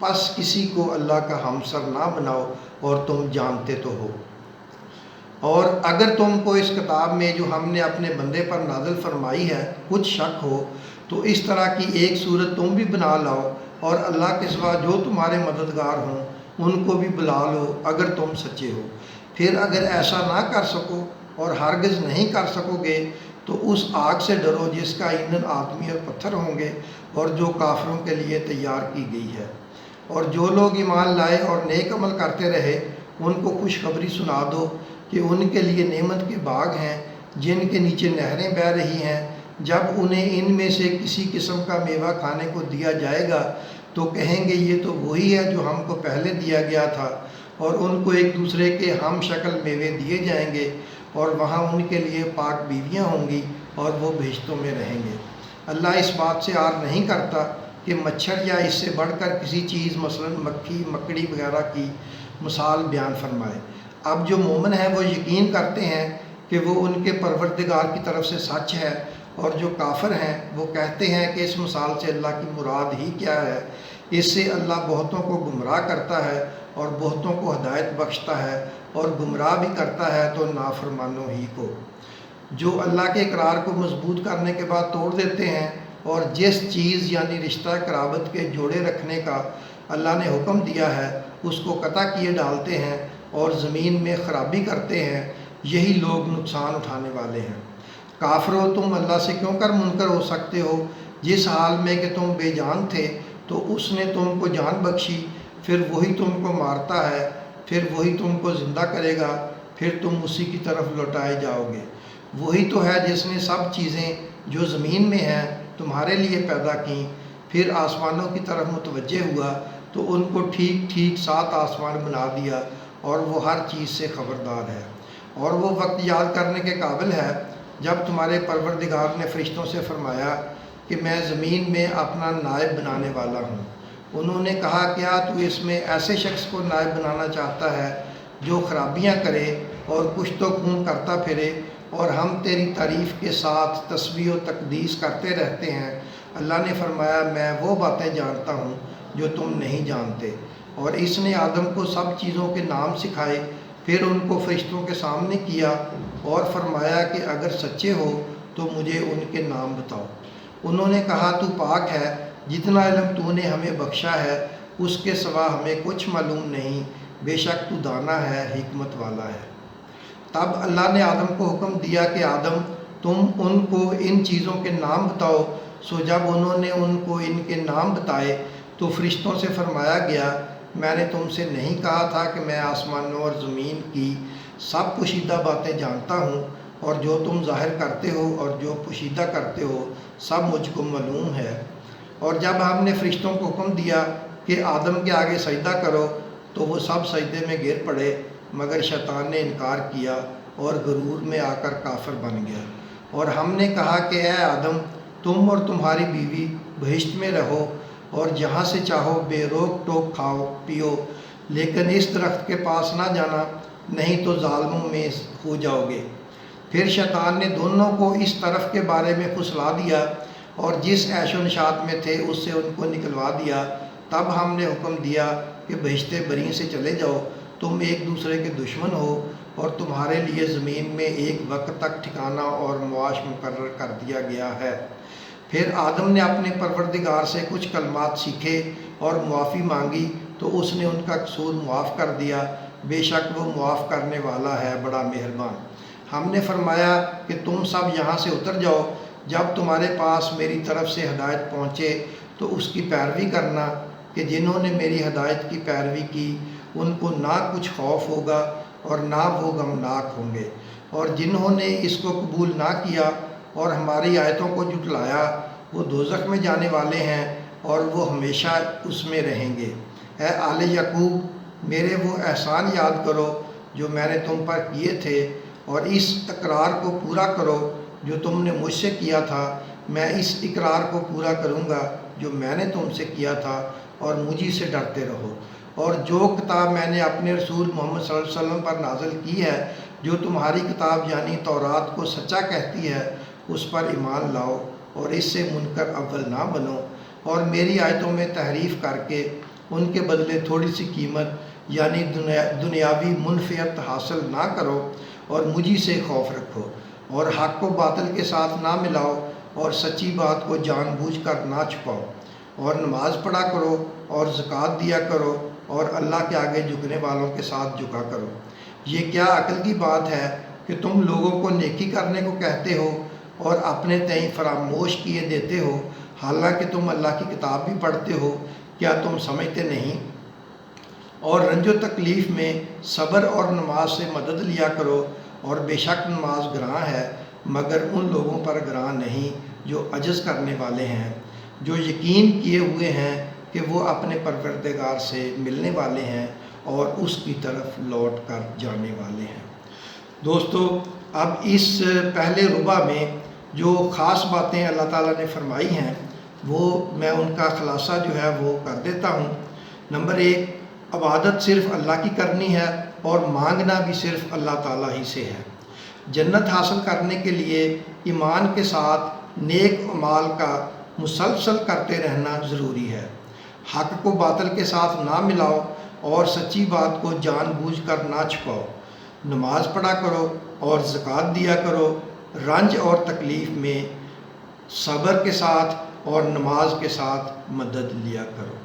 پس کسی کو اللہ کا ہمسر نہ بناؤ اور تم جانتے تو ہو۔ اور اگر تم کو اس کتاب میں جو ہم نے اپنے بندے پر نازل فرمائی ہے کچھ شک ہو تو اس طرح کی ایک صورت تم بھی بنا لاؤ اور اللہ کے سوا جو تمہارے مددگار ہوں ان کو بھی بلا لو اگر تم سچے ہو۔ پھر اگر ایسا نہ کر سکو اور ہرگز نہیں کر سکو گے تو اس آگ سے ڈرو جس کا ایندھن آدمی اور پتھر ہوں گے اور جو کافروں کے لیے تیار کی گئی ہے۔ اور جو لوگ ایمان لائے اور نیک عمل کرتے رہے ان کو خوشخبری سنا دو کہ ان کے لیے نعمت کے باغ ہیں جن کے نیچے نہریں بہہ رہی ہیں۔ جب انہیں ان میں سے کسی قسم کا میوہ کھانے کو دیا جائے گا تو کہیں گے یہ تو وہی ہے جو ہم کو پہلے دیا گیا تھا، اور ان کو ایک دوسرے کے ہم شکل میوے دیے جائیں گے اور وہاں ان کے لیے پاک بیویاں ہوں گی اور وہ بہشتوں میں رہیں گے۔ اللہ اس بات سے عار نہیں کرتا کہ مچھر یا اس سے بڑھ کر کسی چیز مثلا مکھی مکڑی وغیرہ کی مثال بیان فرمائے۔ اب جو مومن ہیں وہ یقین کرتے ہیں کہ وہ ان کے پروردگار کی طرف سے سچ ہے، اور جو کافر ہیں وہ کہتے ہیں کہ اس مثال سے اللہ کی مراد ہی کیا ہے۔ اس سے اللہ بہتوں کو گمراہ کرتا ہے اور بہتوں کو ہدایت بخشتا ہے، اور گمراہ بھی کرتا ہے تو نافرمانوں ہی کو، جو اللہ کے اقرار کو مضبوط کرنے کے بعد توڑ دیتے ہیں اور جس چیز یعنی رشتہ قرابت کے جوڑے رکھنے کا اللہ نے حکم دیا ہے اس کو قطع کیے ڈالتے ہیں اور زمین میں خرابی کرتے ہیں، یہی لوگ نقصان اٹھانے والے ہیں۔ کافرو، تم اللہ سے کیوں کر منکر ہو سکتے ہو؟ جس حال میں کہ تم بے جان تھے تو اس نے تم کو جان بخشی، پھر وہی تم کو مارتا ہے، پھر وہی تم کو زندہ کرے گا، پھر تم اسی کی طرف لوٹائے جاؤ گے۔ وہی تو ہے جس نے سب چیزیں جو زمین میں ہیں تمہارے لیے پیدا کیں، پھر آسمانوں کی طرف متوجہ ہوا تو ان کو ٹھیک ٹھیک 7 آسمان بنا دیا، اور وہ ہر چیز سے خبردار ہے۔ اور وہ وقت یاد کرنے کے قابل ہے جب تمہارے پروردگار نے فرشتوں سے فرمایا کہ میں زمین میں اپنا نائب بنانے والا ہوں۔ انہوں نے کہا کیا تو اس میں ایسے شخص کو نائب بنانا چاہتا ہے جو خرابیاں کرے اور کشت و خون کرتا پھرے، اور ہم تیری تعریف کے ساتھ تسبیح و تقدیس کرتے رہتے ہیں۔ اللہ نے فرمایا میں وہ باتیں جانتا ہوں جو تم نہیں جانتے۔ اور اس نے آدم کو سب چیزوں کے نام سکھائے، پھر ان کو فرشتوں کے سامنے کیا اور فرمایا کہ اگر سچے ہو تو مجھے ان کے نام بتاؤ۔ انہوں نے کہا تو پاک ہے، جتنا علم تو نے ہمیں بخشا ہے اس کے سوا ہمیں کچھ معلوم نہیں، بے شک تو دانا ہے، حکمت والا ہے۔ تب اللہ نے آدم کو حکم دیا کہ آدم تم ان کو ان چیزوں کے نام بتاؤ۔ سو جب انہوں نے ان کو ان کے نام بتائے تو فرشتوں سے فرمایا گیا میں نے تم سے نہیں کہا تھا کہ میں آسمانوں اور زمین کی سب پوشیدہ باتیں جانتا ہوں، اور جو تم ظاہر کرتے ہو اور جو پوشیدہ کرتے ہو سب مجھ کو معلوم ہے۔ اور جب ہم نے فرشتوں کو حکم دیا کہ آدم کے آگے سجدہ کرو تو وہ سب سجدے میں گر پڑے، مگر شیطان نے انکار کیا اور غرور میں آ کر کافر بن گیا۔ اور ہم نے کہا کہ اے آدم تم اور تمہاری بیوی بہشت میں رہو اور جہاں سے چاہو بے روک ٹوک کھاؤ پیو، لیکن اس درخت کے پاس نہ جانا نہیں تو ظالموں میں ہو جاؤ گے۔ پھر شیطان نے دونوں کو اس طرف کے بارے میں پھسلا دیا اور جس عیش و نشاط میں تھے اس سے ان کو نکلوا دیا۔ تب ہم نے حکم دیا کہ بہشت بری سے چلے جاؤ، تم ایک دوسرے کے دشمن ہو اور تمہارے لیے زمین میں ایک وقت تک ٹھکانہ اور معاش مقرر کر دیا گیا ہے۔ پھر آدم نے اپنے پروردگار سے کچھ کلمات سیکھے اور معافی مانگی تو اس نے ان کا قصور معاف کر دیا، بے شک وہ معاف کرنے والا ہے بڑا مہربان۔ ہم نے فرمایا کہ تم سب یہاں سے اتر جاؤ، جب تمہارے پاس میری طرف سے ہدایت پہنچے تو اس کی پیروی کرنا کہ جنہوں نے میری ہدایت کی پیروی کی ان کو نہ کچھ خوف ہوگا اور نہ وہ غمناک ہوں گے، اور جنہوں نے اس کو قبول نہ کیا اور ہماری آیتوں کو جھٹلایا وہ دوزخ میں جانے والے ہیں اور وہ ہمیشہ اس میں رہیں گے۔ اے آل یعقوب، میرے وہ احسان یاد کرو جو میں نے تم پر کیے تھے، اور اس اقرار کو پورا کرو جو تم نے مجھ سے کیا تھا۔ میں اس اقرار کو پورا کروں گا جو میں نے تم سے کیا تھا، اور مجھے سے ڈرتے رہو۔ اور جو کتاب میں نے اپنے رسول محمد صلی اللہ علیہ وسلم پر نازل کی ہے، جو تمہاری کتاب یعنی تورات کو سچا کہتی ہے، اس پر ایمان لاؤ اور اس سے منکر اول نہ بنو، اور میری آیتوں میں تحریف کر کے ان کے بدلے تھوڑی سی قیمت یعنی دنیاوی منفعت حاصل نہ کرو، اور مجھی سے خوف رکھو، اور حق کو باطل کے ساتھ نہ ملاؤ، اور سچی بات کو جان بوجھ کر نہ چھپاؤ، اور نماز پڑھا کرو اور زکوٰۃ دیا کرو، اور اللہ کے آگے جھکنے والوں کے ساتھ جھکا کرو۔ یہ کیا عقل کی بات ہے کہ تم لوگوں کو نیکی کرنے کو کہتے ہو اور اپنے تئیں فراموش کیے دیتے ہو، حالانکہ تم اللہ کی کتاب بھی پڑھتے ہو، کیا تم سمجھتے نہیں؟ اور رنج و تکلیف میں صبر اور نماز سے مدد لیا کرو، اور بے شک نماز گراں ہے، مگر ان لوگوں پر گراں نہیں جو عجز کرنے والے ہیں، جو یقین کیے ہوئے ہیں کہ وہ اپنے پروردگار سے ملنے والے ہیں اور اس کی طرف لوٹ کر جانے والے ہیں۔ دوستو، اب اس پہلے ربع میں جو خاص باتیں اللہ تعالیٰ نے فرمائی ہیں وہ میں ان کا خلاصہ جو ہے وہ کر دیتا ہوں۔ نمبر 1، عبادت صرف اللہ کی کرنی ہے اور مانگنا بھی صرف اللہ تعالیٰ ہی سے ہے۔ جنت حاصل کرنے کے لیے ایمان کے ساتھ نیک اعمال کا مسلسل کرتے رہنا ضروری ہے۔ حق کو باطل کے ساتھ نہ ملاؤ اور سچی بات کو جان بوجھ کر نہ چھپاؤ۔ نماز پڑھا کرو اور زکوٰۃ دیا کرو۔ رنج اور تکلیف میں صبر کے ساتھ اور نماز کے ساتھ مدد لیا کرو۔